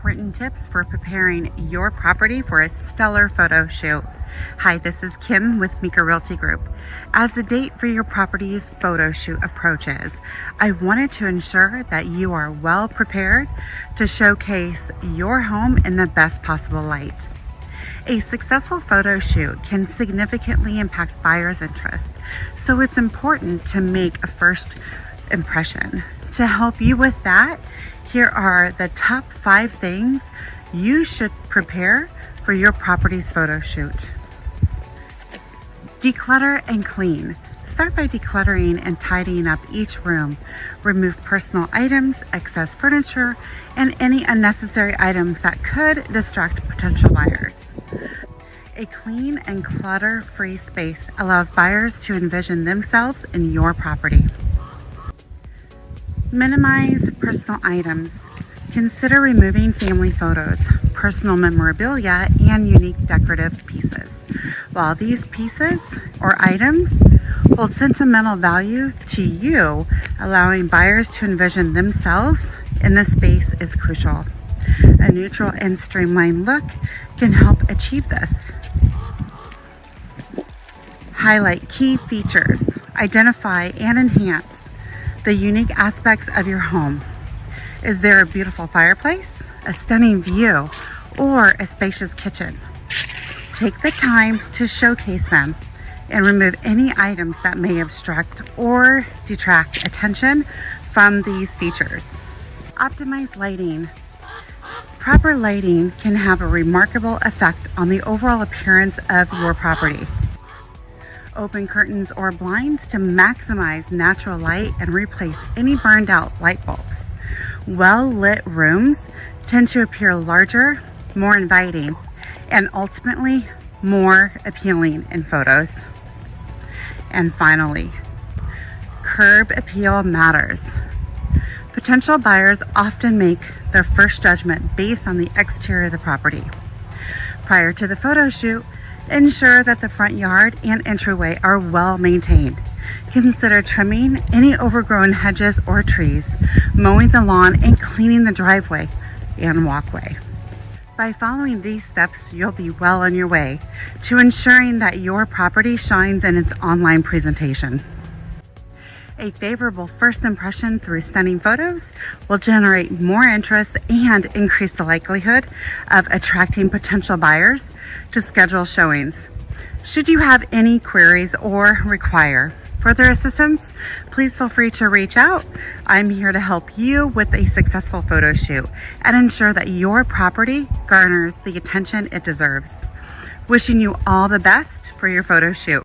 written tips for preparing your property for a stellar photo shoot. Hi, this is Kim with Meeker Realty Group. As the date for your property's photo shoot approaches, I wanted to ensure that you are well prepared to showcase your home in the best possible light. A successful photo shoot can significantly impact buyers' interests, so it's important to make a first impression. To help you with that, here are the top 5 things you should prepare for your property's photo shoot. Declutter and clean. Start by decluttering and tidying up each room. Remove personal items, excess furniture, and any unnecessary items that could distract potential buyers. A clean and clutter-free space allows buyers to envision themselves in your property. Minimize personal items. Consider removing family photos, personal memorabilia, and unique decorative pieces. While these pieces or items hold sentimental value to you, allowing buyers to envision themselves in the space is crucial. A neutral and streamlined look can help achieve this. Highlight key features. Identify and enhance the unique aspects of your home. Is there a beautiful fireplace, a stunning view, or a spacious kitchen? Take the time to showcase them and remove any items that may obstruct or detract attention from these features. Optimize lighting. Proper lighting can have a remarkable effect on the overall appearance of your property. Open curtains or blinds to maximize natural light and replace any burned out light bulbs. Well-lit rooms tend to appear larger, more inviting, and ultimately more appealing in photos. And finally, curb appeal matters. Potential buyers often make their first judgment based on the exterior of the property. Prior to the photo shoot, ensure that the front yard and entryway are well maintained. Consider trimming any overgrown hedges or trees, mowing the lawn, and cleaning the driveway and walkway. By following these steps, you'll be well on your way to ensuring that your property shines in its online presentation. A favorable first impression through stunning photos will generate more interest and increase the likelihood of attracting potential buyers to schedule showings. Should you have any queries or require further assistance, please feel free to reach out. I'm here to help you with a successful photo shoot and ensure that your property garners the attention it deserves. Wishing you all the best for your photo shoot.